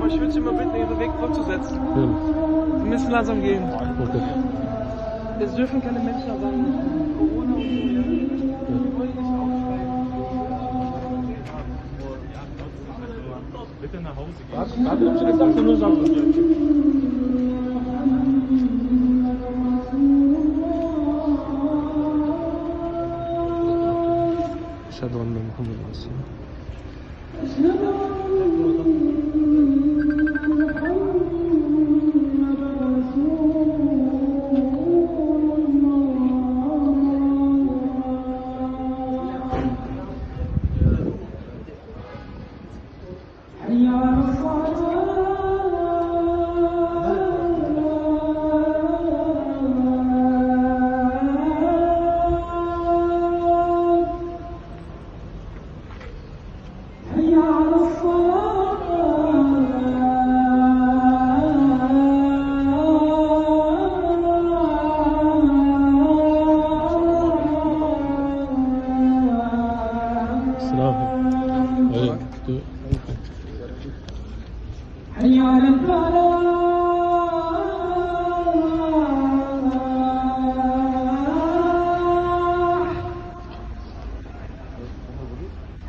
aber ich würde Sie mal bitten, Ihre Weg fortzusetzen. Ja. Wir müssen langsam gehen. Okay. Es dürfen keine Menschen da sein. Corona und so, ja. Wir wollen nicht aufschreiben. Bitte nach Hause gehen. Warte, ich gesagt, nur sagen. أشهد أن محمد رسول حي على الفلاح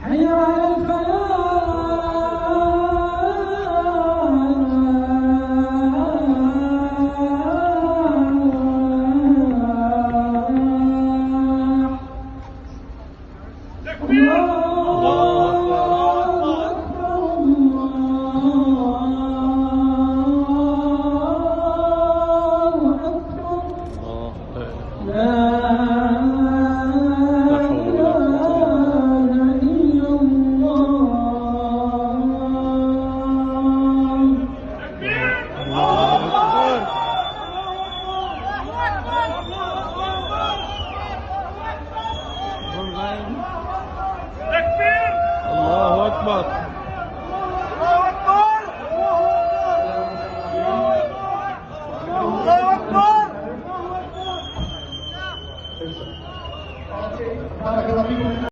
حي على الله أكبر.